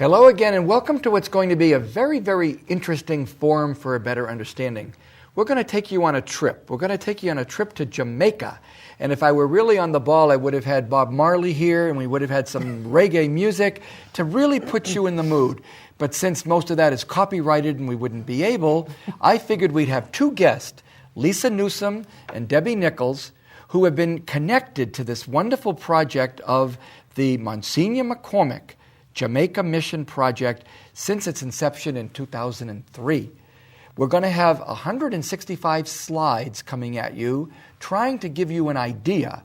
Hello again, and welcome to what's going to be a very, very interesting forum for a better understanding. We're going to take you on a trip. We're going to take you on a trip to Jamaica. And if I were really on the ball, I would have had Bob Marley here, and we would have had some reggae music to really put you in the mood. But since most of that is copyrighted and we wouldn't be able, I figured we'd have two guests, Lisa Newsom and Debi Nichols, who have been connected to this wonderful project of the Monsignor McCormick Jamaica Mission Project since its inception in 2003. We're going to have 165 slides coming at you, trying to give you an idea.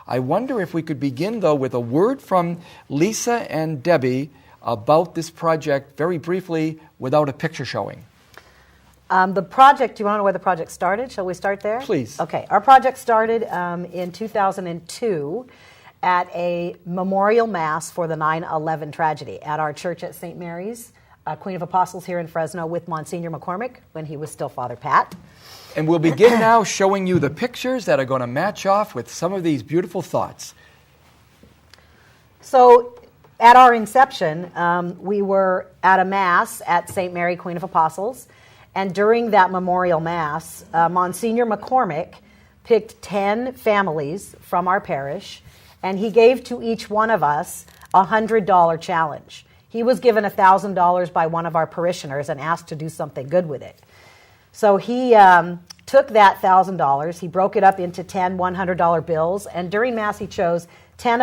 I wonder if we could begin, though, with a word from Lisa and Debi about this project, very briefly, without a picture showing. The project, do you want to know where the project started? Shall we start there? Please. Okay, our project started in 2002 at a memorial mass for the 9/11 tragedy at our church at St. Mary's, Queen of Apostles here in Fresno, with Monsignor McCormick when he was still Father Pat. And we'll begin now showing you the pictures that are going to match off with some of these beautiful thoughts. So at our inception, we were at a mass at St. Mary, Queen of Apostles, and during that memorial mass, Monsignor McCormick picked 10 families from our parish, and he gave to each one of us a $100 challenge. He was given $1,000 by one of our parishioners and asked to do something good with it. So he took that $1,000, he broke it up into 10 $100 bills, and during Mass he chose 10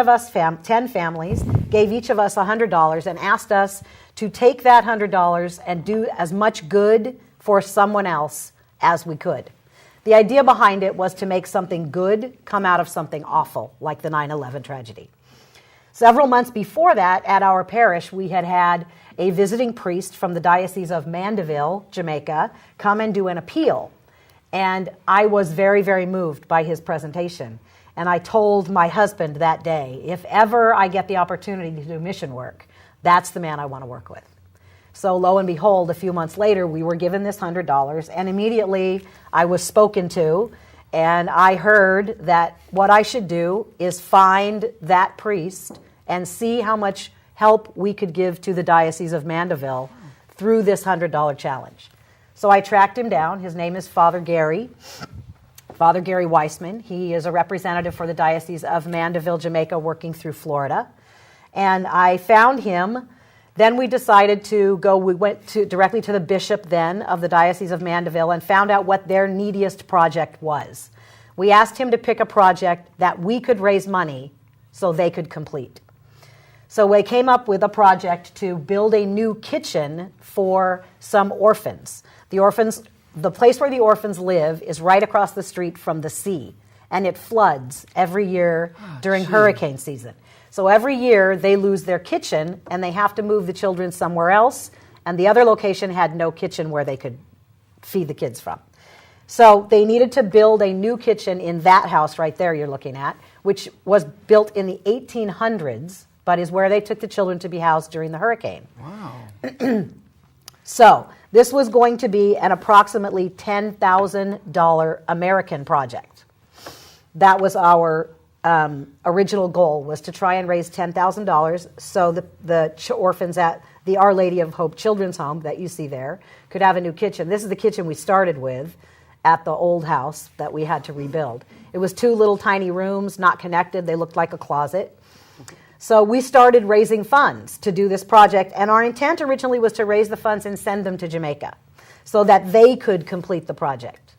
families, gave each of us $100, and asked us to take that $100 and do as much good for someone else as we could. The idea behind it was to make something good come out of something awful, like the 9/11 tragedy. Several months before that, at our parish, we had had a visiting priest from the Diocese of Mandeville, Jamaica, come and do an appeal. And I was very, very moved by his presentation. And I told my husband that day, if ever I get the opportunity to do mission work, that's the man I want to work with. So lo and behold, a few months later, we were given this $100, and immediately I was spoken to, and I heard that what I should do is find that priest and see how much help we could give to the Diocese of Mandeville through this $100 challenge. So I tracked him down. His name is Father Gary Weissman. He is a representative for the Diocese of Mandeville, Jamaica, working through Florida. And I found him. Then we decided to go, we went directly to the bishop then of the Diocese of Mandeville and found out what their neediest project was. We asked him to pick a project that we could raise money so they could complete. So we came up with a project to build a new kitchen for some orphans. The place where the orphans live is right across the street from the sea, and it floods every year during hurricane season. So every year they lose their kitchen and they have to move the children somewhere else, and the other location had no kitchen where they could feed the kids from. So they needed to build a new kitchen in that house right there you're looking at, which was built in the 1800s, but is where they took the children to be housed during the hurricane. Wow. So this was going to be an approximately $10,000 American project. That was our original goal, was to try and raise $10,000 so the orphans at the Our Lady of Hope Children's Home that you see there could have a new kitchen. This is the kitchen we started with at the old house that we had to rebuild. It was 2 little tiny rooms, not connected. They looked like a closet. So we started raising funds to do this project, and our intent originally was to raise the funds and send them to Jamaica so that they could complete the project.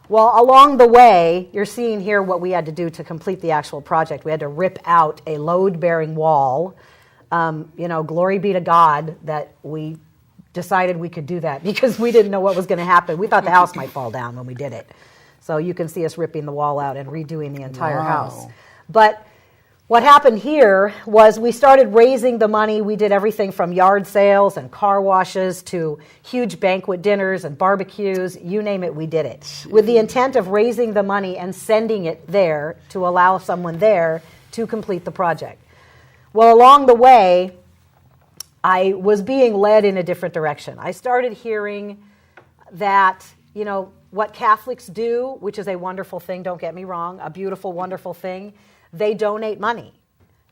Well, along the way, you're seeing here what we had to do to complete the actual project. We had to rip out a load-bearing wall. Glory be to God that we decided we could do that, because we didn't know what was going to happen. We thought the house might fall down when we did it. So you can see us ripping the wall out and redoing the entire house. But what happened here was we started raising the money. We did everything from yard sales and car washes to huge banquet dinners and barbecues. You name it, we did it, with the intent of raising the money and sending it there to allow someone there to complete the project. Well, along the way, I was being led in a different direction. I started hearing that, what Catholics do, which is a wonderful thing, don't get me wrong, a beautiful, wonderful thing, they donate money.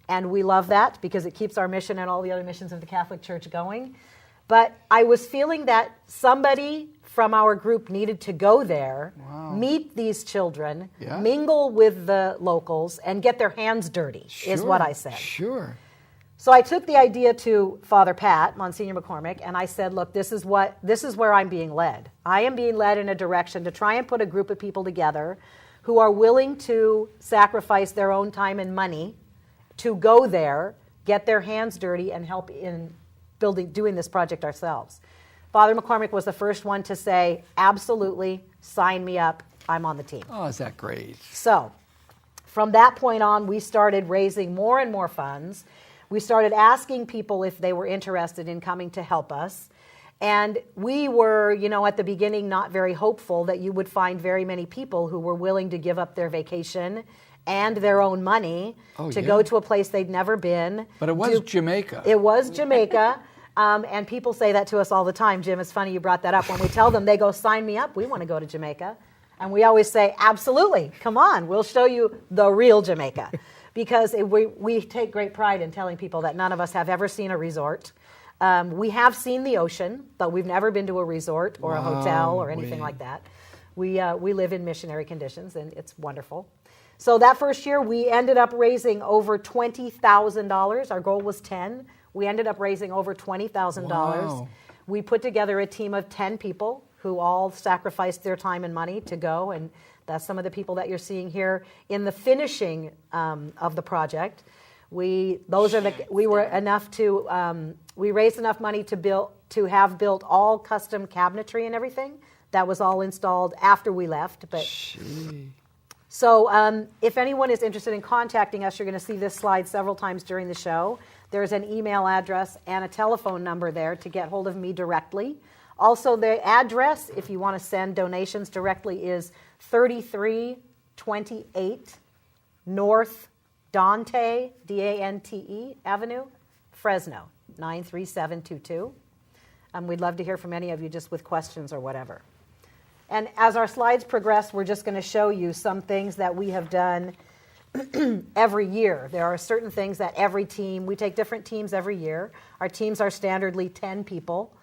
And we love that because it keeps our mission and all the other missions of the Catholic Church going. But I was feeling that somebody from our group needed to go there, meet these children, mingle with the locals, and get their hands dirty, is what I said. Sure. So I took the idea to Father Pat, Monsignor McCormick, and I said, look, this is where I'm being led. I am being led in a direction to try and put a group of people together who are willing to sacrifice their own time and money to go there, get their hands dirty, and help in doing this project ourselves. Father McCormick was the first one to say, absolutely, sign me up, I'm on the team. Oh, is that great? So, from that point on, we started raising more and more funds. We started asking people if they were interested in coming to help us. And we were, at the beginning, not very hopeful that you would find very many people who were willing to give up their vacation and their own money to go to a place they'd never been. But it was Jamaica. It was Jamaica. And people say that to us all the time. Jim, it's funny you brought that up. When we tell them, they go, sign me up. We want to go to Jamaica. And we always say, absolutely, come on. We'll show you the real Jamaica. Because we take great pride in telling people that none of us have ever seen a resort. We have seen the ocean, but we've never been to a resort or a hotel or anything like that. We live in missionary conditions, and it's wonderful. So that first year, we ended up raising over $20,000. Our goal was 10. We ended up raising over $20,000. Wow. We put together a team of 10 people who all sacrificed their time and money to go, and that's some of the people that you're seeing here in the finishing of the project. We raised enough money to have built all custom cabinetry and everything. That was all installed after we left. But so if anyone is interested in contacting us, you're going to see this slide several times during the show. There's an email address and a telephone number there to get hold of me directly. Also, the address, if you want to send donations directly, is 3328 North Dante, D-A-N-T-E Avenue, Fresno, 93722. We'd love to hear from any of you just with questions or whatever. And as our slides progress, we're just going to show you some things that we have done every year. There are certain things that every team, we take different teams every year. Our teams are standardly 10 people.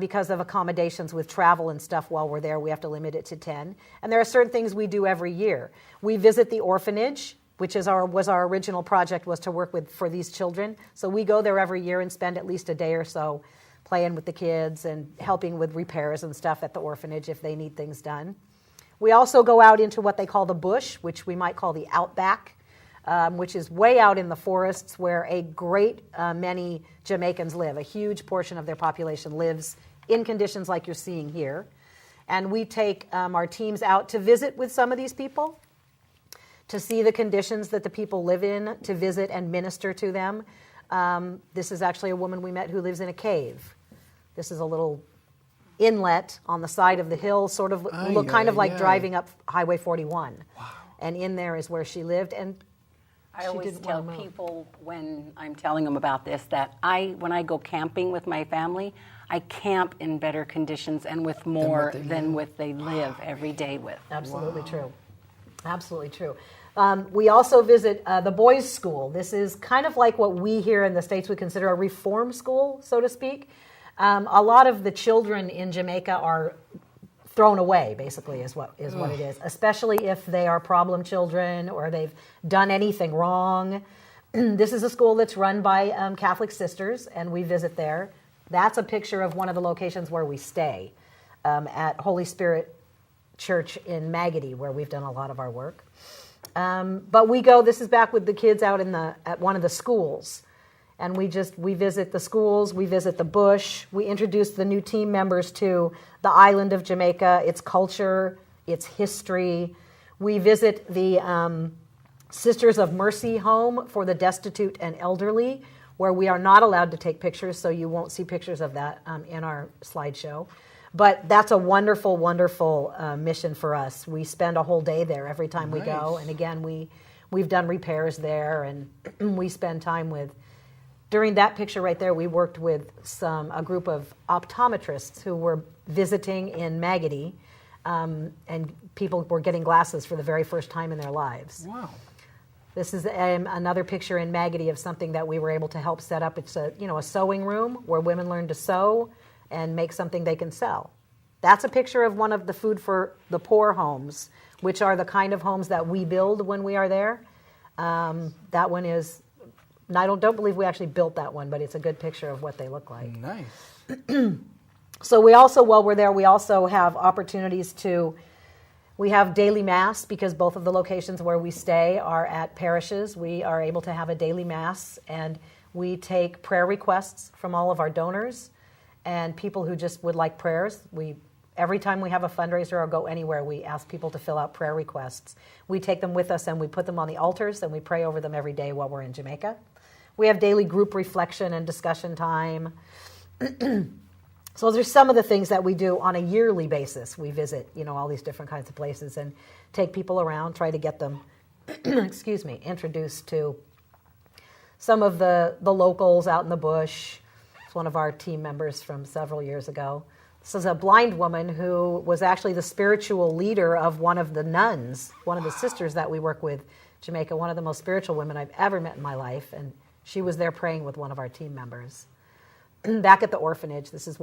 Because of accommodations with travel and stuff while we're there, we have to limit it to 10. And there are certain things we do every year. We visit the orphanage, which was our original project, was to work for these children. So we go there every year and spend at least a day or so playing with the kids and helping with repairs and stuff at the orphanage if they need things done. We also go out into what they call the bush, which we might call the outback, which is way out in the forests where a great many Jamaicans live. A huge portion of their population lives in conditions like you're seeing here. And we take our teams out to visit with some of these people, to see the conditions that the people live in, to visit and minister to them. This is actually a woman we met who lives in a cave. This is a little inlet on the side of the hill, sort of like driving up Highway 41. Wow. And in there is where she lived. And I always tell people when I'm telling them about this that when I go camping with my family, I camp in better conditions and with more than what they live every day with. Absolutely true. Absolutely true. We also visit the boys' school. This is kind of like what we here in the States would consider a reform school, so to speak. A lot of the children in Jamaica are thrown away, basically, is what it is, especially if they are problem children or they've done anything wrong. This is a school that's run by Catholic sisters, and we visit there. That's a picture of one of the locations where we stay, at Holy Spirit Church in Magady, where we've done a lot of our work. But we go, this is back with the kids out at one of the schools. And we visit the schools, we visit the bush, we introduce the new team members to the island of Jamaica, its culture, its history. We visit the Sisters of Mercy home for the destitute and elderly, where we are not allowed to take pictures, so you won't see pictures of that in our slideshow. But that's a wonderful, wonderful mission for us. We spend a whole day there every time we go. And again, we've done repairs there, and we spend time with... During that picture right there, we worked with a group of optometrists who were visiting in Magady, and people were getting glasses for the very first time in their lives. Wow. This is another picture in Magotty of something that we were able to help set up. It's a sewing room where women learn to sew and make something they can sell. That's a picture of one of the Food for the Poor homes, which are the kind of homes that we build when we are there. That one is, and I don't believe we actually built that one, but it's a good picture of what they look like. Nice. So we also, while we're there, we also have opportunities we have daily mass because both of the locations where we stay are at parishes. We are able to have a daily mass, and we take prayer requests from all of our donors and people who just would like prayers. Every time we have a fundraiser or go anywhere, we ask people to fill out prayer requests. We take them with us and we put them on the altars and we pray over them every day while we're in Jamaica. We have daily group reflection and discussion time. So there's some of the things that we do on a yearly basis. We visit, all these different kinds of places and take people around, try to get them, introduced to some of the locals out in the bush. It's one of our team members from several years ago. This is a blind woman who was actually the spiritual leader of one of the nuns, one of the sisters that we work with, Jamaica, one of the most spiritual women I've ever met in my life, and she was there praying with one of our team members. Back at the orphanage, this is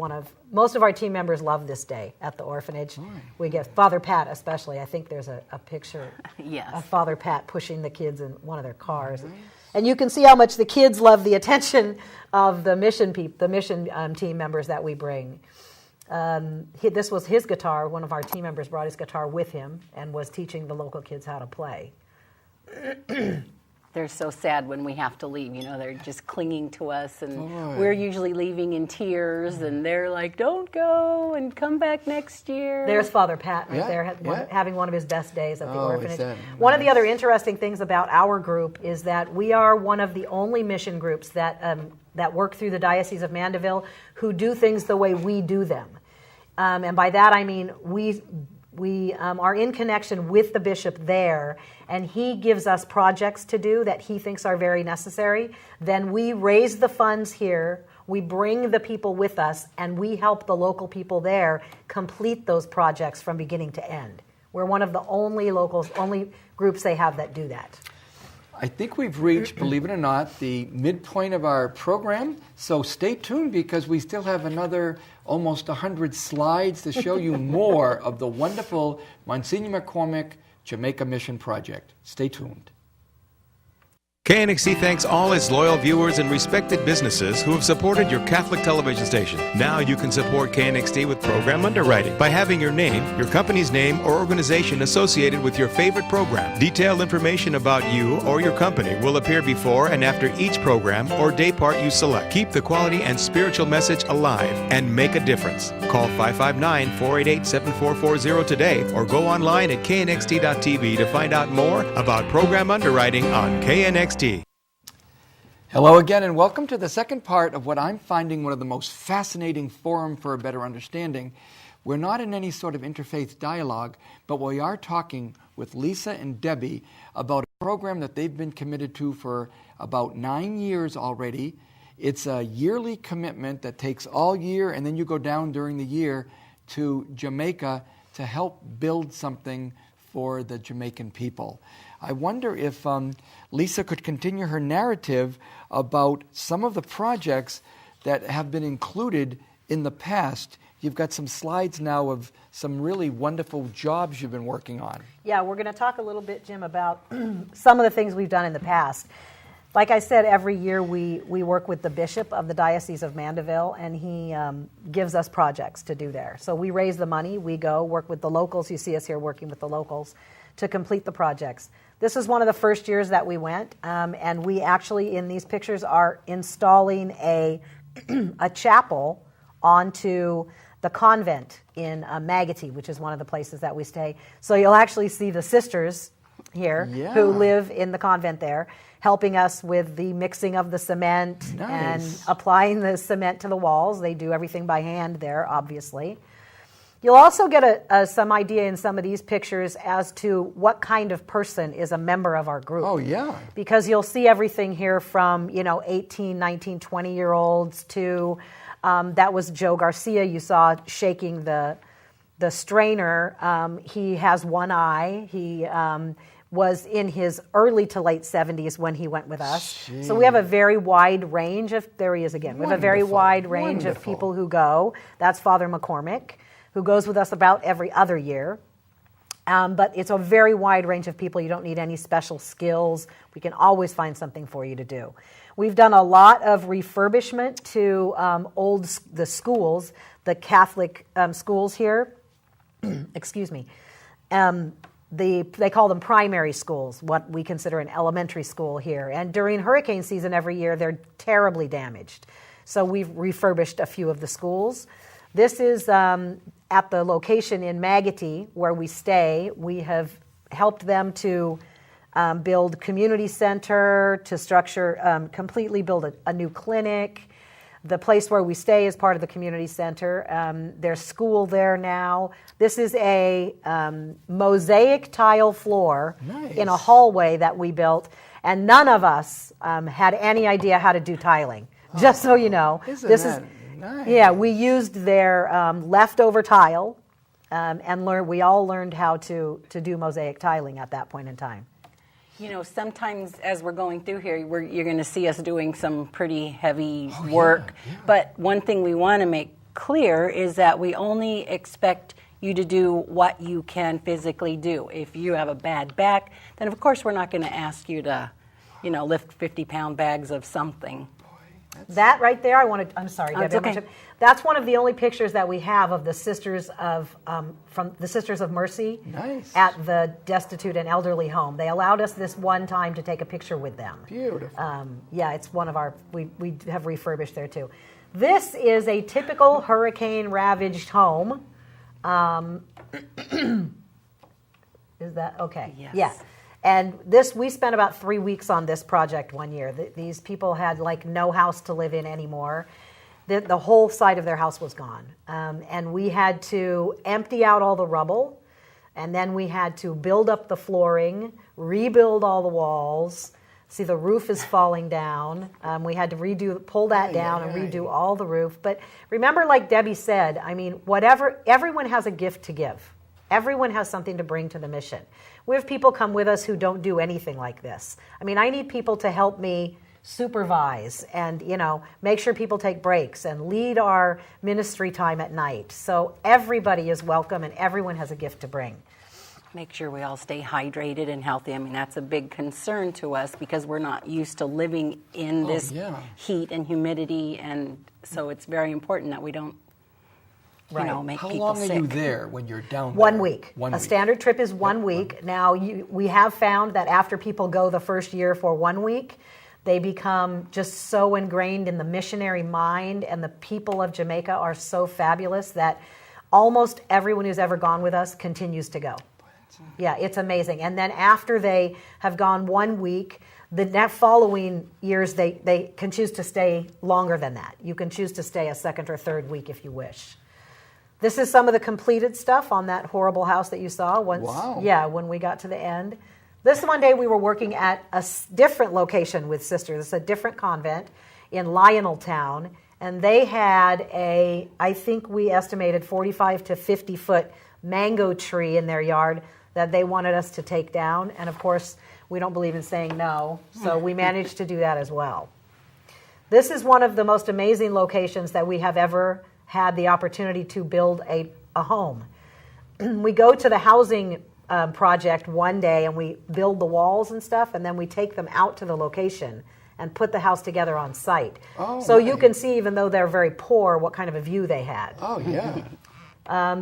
most of our team members love this day at the orphanage. Right. We get Father Pat especially. I think there's a picture yes. of Father Pat pushing the kids in one of their cars. Mm-hmm. And you can see how much the kids love the attention of the mission team members that we bring. This was his guitar. One of our team members brought his guitar with him and was teaching the local kids how to play. They're so sad when we have to leave. They're just clinging to us, and we're usually leaving in tears, and they're like, don't go and come back next year. There's Father Pat right there having one of his best days at the orphanage. One of the other interesting things about our group is that we are one of the only mission groups that work through the Diocese of Mandeville who do things the way we do them. And by that I mean we are in connection with the bishop there, and he gives us projects to do that he thinks are very necessary. Then we raise the funds here, we bring the people with us, and we help the local people there complete those projects from beginning to end. We're one of the only groups they have that do that. I think we've reached, believe it or not, the midpoint of our program. So stay tuned because we still have another almost 100 slides to show you more of the wonderful Monsignor McCormick Jamaica Mission Project. Stay tuned. KNXT thanks all its loyal viewers and respected businesses who have supported your Catholic television station. Now you can support KNXT with program underwriting by having your name, your company's name, or organization associated with your favorite program. Detailed information about you or your company will appear before and after each program or day part you select. Keep the quality and spiritual message alive and make a difference. Call 559-488-7440 today or go online at knxt.tv to find out more about program underwriting on KNXT. Hello again, and welcome to the second part of what I'm finding one of the most fascinating forum for a better understanding. We're not in any sort of interfaith dialogue, but we are talking with Lisa and Debi about a program that they've been committed to for about 9 years already. It's a yearly commitment that takes all year, and then you go down during the year to Jamaica to help build something for the Jamaican people. I wonder if Lisa could continue her narrative about some of the projects that have been included in the past. You've got some slides now of some really wonderful jobs you've been working on. Yeah, we're going to talk a little bit, Jim, about some of the things we've done in the past. Like I said, every year we work with the bishop of the Diocese of Mandeville, and he gives us projects to do there. So we raise the money, we go work with the locals. You see us here working with the locals to complete the projects. This is one of the first years that we went, and we actually, in these pictures, are installing a chapel onto the convent in Magotty, which is one of the places that we stay. So you'll actually see the sisters here who live in the convent there, helping us with the mixing of the cement and applying the cement to the walls. They do everything by hand there, obviously. You'll also get some idea in some of these pictures as to what kind of person is a member of our group. Oh, yeah. Because you'll see everything here from, 18, 19, 20-year-olds to, that was Joe Garcia you saw shaking the strainer. He has one eye. was in his early to late 70s when he went with us. So we have a very wide range of, there he is again, we have a very wide range of people who go. That's Father McCormick, who goes with us about every other year. But it's a very wide range of people. You don't need any special skills. We can always find something for you to do. We've done a lot of refurbishment to the schools, the Catholic schools here. Excuse me. They call them primary schools, what we consider an elementary school here. And during hurricane season every year, they're terribly damaged. So we've refurbished a few of the schools. This is at the location in Magotty where we stay. We have helped them to build community center, to structure, completely build a new clinic. The place where we stay is part of the community center. There's school there now. This is a mosaic tile floor in a hallway that we built, and none of us had any idea how to do tiling. Just so you know, this is nice. Yeah. We used their leftover tile, and we all learned how to do mosaic tiling at that point in time. You know, sometimes as we're going through here, you're going to see us doing some pretty heavy work. Yeah. But one thing we want to make clear is that we only expect you to do what you can physically do. If you have a bad back, then of course we're not going to ask you to, lift 50-pound bags of something. That right there, I'm sorry, Debbie. Okay. That's one of the only pictures that we have of the Sisters of from the Sisters of Mercy at the destitute and elderly home. They allowed us this one time to take a picture with them. Beautiful. Yeah, it's one of our. We have refurbished there too. This is a typical hurricane-ravaged home. Is that okay? Yes. Yeah. And we spent about 3 weeks on this project one year. These people had no house to live in anymore. The whole side of their house was gone. And we had to empty out all the rubble, and then we had to build up the flooring, rebuild all the walls. See, the roof is falling down. We had to pull that down and redo all the roof. But remember, like Debbie said, everyone has a gift to give. Everyone has something to bring to the mission. We have people come with us who don't do anything like this. I need people to help me supervise and, make sure people take breaks and lead our ministry time at night. So everybody is welcome and everyone has a gift to bring. Make sure we all stay hydrated and healthy. That's a big concern to us because we're not used to living in this heat and humidity, and so it's very important that we don't make How people long sick. Are you there when you're down there? 1 week. A standard trip is 1 week. Now, we have found that after people go the first year for 1 week, they become just so ingrained in the missionary mind, and the people of Jamaica are so fabulous that almost everyone who's ever gone with us continues to go. Yeah, it's amazing. And then after they have gone 1 week, the following years, they can choose to stay longer than that. You can choose to stay a second or third week if you wish. This is some of the completed stuff on that horrible house that you saw. When we got to the end. This one day we were working at a different location with sisters. It's a different convent in Lionel Town. And they had I think we estimated 45 to 50 foot mango tree in their yard that they wanted us to take down. And of course, we don't believe in saying no. So we managed to do that as well. This is one of the most amazing locations that we have ever had the opportunity to build a home. We go to the housing project one day and we build the walls and stuff, and then we take them out to the location and put the house together on site. You can see, even though they're very poor, what kind of a view they had. Oh, yeah.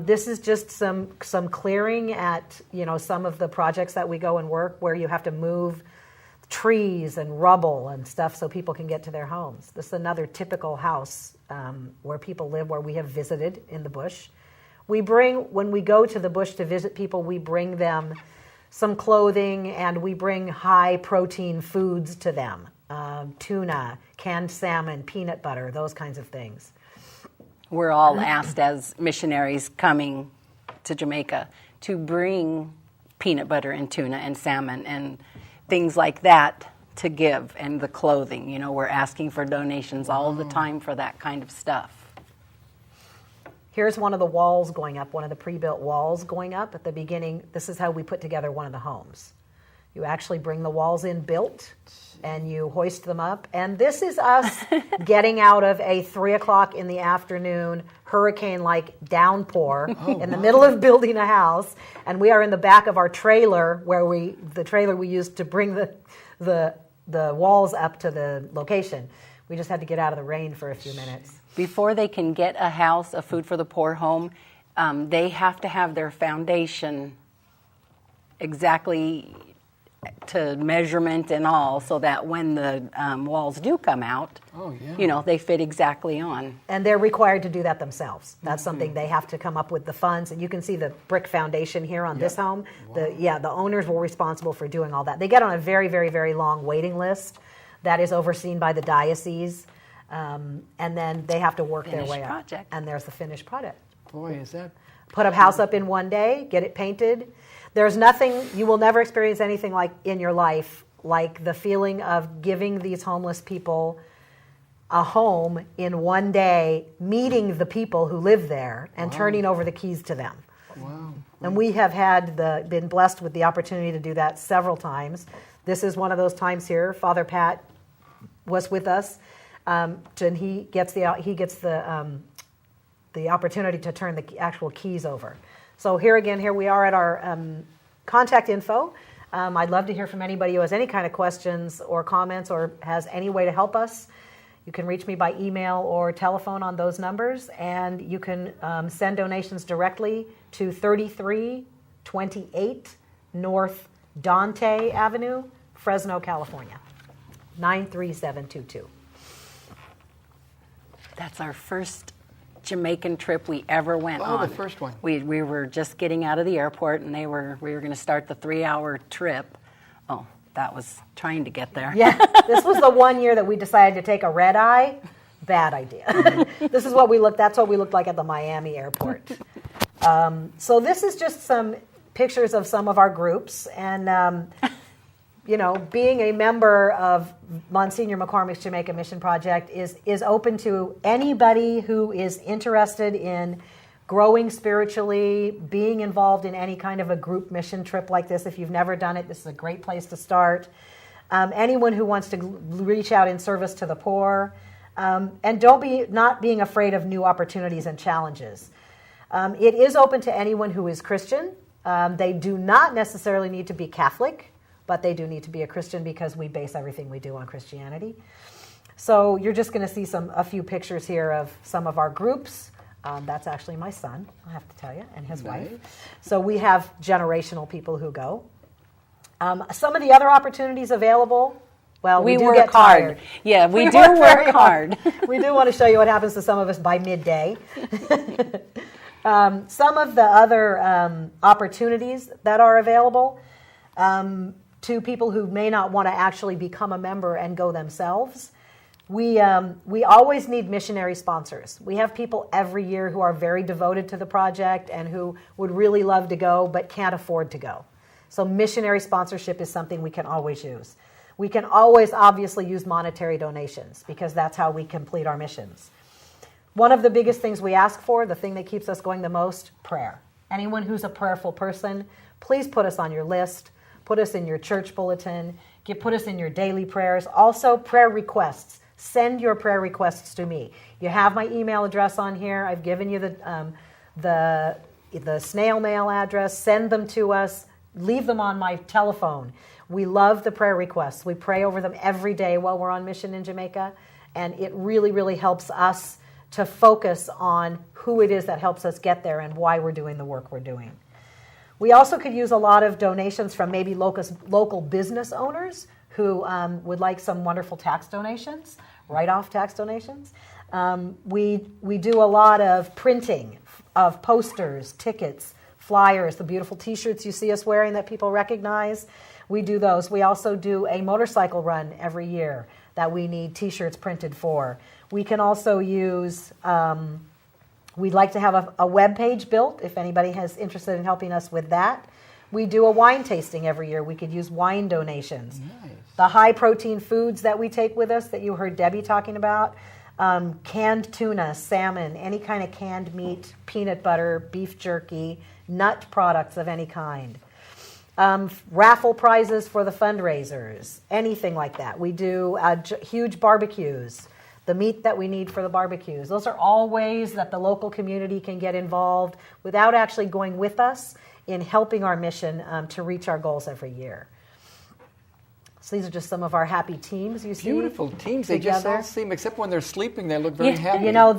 This is just some clearing at some of the projects that we go and work where you have to move trees and rubble and stuff so people can get to their homes. This is another typical house where people live, where we have visited in the bush. When we go to the bush to visit people, we bring them some clothing and we bring high protein foods to them. Tuna, canned salmon, peanut butter, those kinds of things. We're all asked as missionaries coming to Jamaica to bring peanut butter and tuna and salmon and things like that to give, and the clothing. We're asking for donations all the time for that kind of stuff. Here's one of the walls going up, one of the pre-built walls going up at the beginning. This is how we put together one of the homes. You actually bring the walls in built, and you hoist them up. And this is us getting out of a 3 o'clock in the afternoon hurricane-like downpour in the middle of building a house. And we are in the back of our trailer, the trailer we used to bring the walls up to the location. We just had to get out of the rain for a few minutes. Before they can get a house, a Food for the Poor home, they have to have their foundation exactly to measurement and all, so that when the walls do come out, they fit exactly on. And they're required to do that themselves. That's something they have to come up with the funds. And you can see the brick foundation here on this home. Wow. The owners were responsible for doing all that. They get on a very, very, very long waiting list that is overseen by the diocese. And then they have to work their way up. And there's the finished product. Boy, is that... Put a house up in one day, get it painted. There's nothing, you will never experience anything like in your life like the feeling of giving these homeless people a home in one day, meeting the people who live there and turning over the keys to them. Wow. And we have been blessed with the opportunity to do that several times. This is one of those times here. Father Pat was with us, and he gets the opportunity to turn the actual keys over. So here we are at our contact info. I'd love to hear from anybody who has any kind of questions or comments or has any way to help us. You can reach me by email or telephone on those numbers, and you can send donations directly to 3328 North Dante Avenue, Fresno, California, 93722. That's our first Jamaican trip we ever went on. Oh, the first one. We were just getting out of the airport, and we were going to start the 3-hour trip. Oh, that was trying to get there. Yeah, this was the one year that we decided to take a red eye. Bad idea. That's what we looked like at the Miami airport. So this is just some pictures of some of our groups, and being a member of Monsignor McCormick's Jamaica Mission Project is open to anybody who is interested in growing spiritually, being involved in any kind of a group mission trip like this. If you've never done it, this is a great place to start. Anyone who wants to reach out in service to the poor, and not being afraid of new opportunities and challenges. It is open to anyone who is Christian. They do not necessarily need to be Catholic, but they do need to be a Christian because we base everything we do on Christianity. So you're just going to see a few pictures here of some of our groups. That's actually my son, I have to tell you, and his wife. So we have generational people who go. Some of the other opportunities available, we do work get hard. Tired. Yeah, we do work hard. We do want to show you what happens to some of us by midday. Some of the other opportunities that are available to people who may not want to actually become a member and go themselves. We always need missionary sponsors. We have people every year who are very devoted to the project and who would really love to go but can't afford to go. So missionary sponsorship is something we can always use. We can always obviously use monetary donations because that's how we complete our missions. One of the biggest things we ask for, the thing that keeps us going the most, prayer. Anyone who's a prayerful person, please put us on your list. Put us in your church bulletin. Put us in your daily prayers. Also, prayer requests. Send your prayer requests to me. You have my email address on here. I've given you the snail mail address. Send them to us. Leave them on my telephone. We love the prayer requests. We pray over them every day while we're on mission in Jamaica, and it really, really helps us to focus on who it is that helps us get there and why we're doing the work we're doing. We also could use a lot of donations from maybe local business owners who would like some wonderful tax donations, write-off tax donations. We do a lot of printing of posters, tickets, flyers, the beautiful T-shirts you see us wearing that people recognize. We do those. We also do a motorcycle run every year that we need T-shirts printed for. We can also use... We'd like to have a web page built if anybody is interested in helping us with that. We do a wine tasting every year. We could use wine donations. Nice. The high-protein foods that we take with us that you heard Debi talking about, canned tuna, salmon, any kind of canned meat, peanut butter, beef jerky, nut products of any kind. raffle prizes for the fundraisers, anything like that. We do huge barbecues, the meat that we need for the barbecues. Those are all ways that the local community can get involved without actually going with us in helping our mission to reach our goals every year. So these are just some of our happy teams you see. Beautiful teams. They together. just all seem, except when they're sleeping, they look very happy. You know,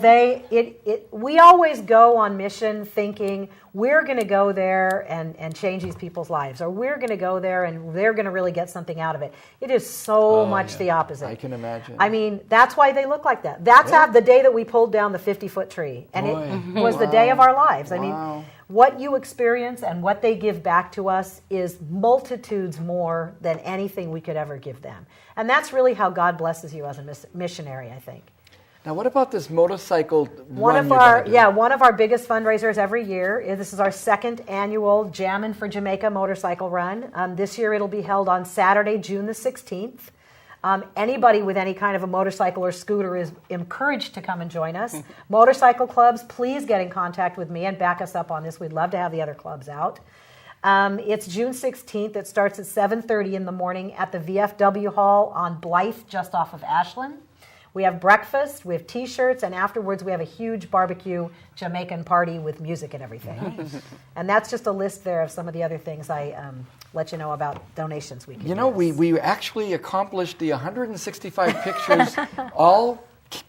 we always go on mission thinking we're going to go there and change these people's lives, or we're going to go there and they're going to really get something out of it. It is so much the opposite. I can imagine. I mean, that's why they look like that. That's the day that we pulled down the 50-foot tree. And it was the day of our lives. I mean, what you experience and what they give back to us is multitudes more than anything we could ever give them. And that's really how God blesses you as a missionary, I think. Now, what about this motorcycle one run? One of our biggest fundraisers every year. This is our second annual Jammin' for Jamaica motorcycle run. This year it'll be held on Saturday, June the 16th. Anybody with any kind of a motorcycle or scooter is encouraged to come and join us. Motorcycle clubs, please get in contact with me and back us up on this. We'd love to have the other clubs out. It's June 16th. It starts at 7:30 in the morning at the VFW Hall on Blythe, just off of Ashland. We have breakfast, we have T-shirts, and afterwards we have a huge barbecue Jamaican party with music and everything. Nice. And that's just a list there of some of the other things I let you know about donations we can You know, we actually accomplished the 165 pictures, all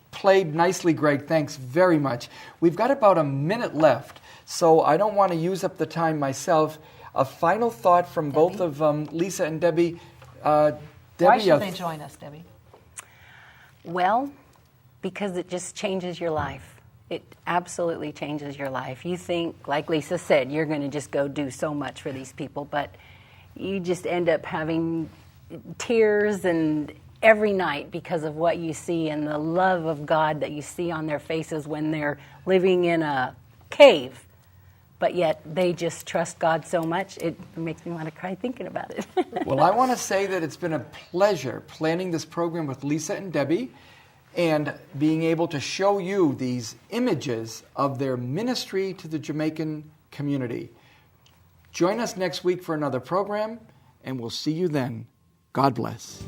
played nicely, Greg. Thanks very much. We've got about a minute left, so I don't want to use up the time myself. A final thought from both of Lisa and Debi. Debi, why should they join us, Debi? Well, because it just changes your life. It absolutely changes your life. You think, like Lisa said, you're going to just go do so much for these people, but you just end up having tears and every night because of what you see and the love of God that you see on their faces when they're living in a cave, but yet they just trust God so much, it makes me want to cry thinking about it. Well, I want to say that it's been a pleasure planning this program with Lisa and Debi and being able to show you these images of their ministry to the Jamaican community. Join us next week for another program, and we'll see you then. God bless.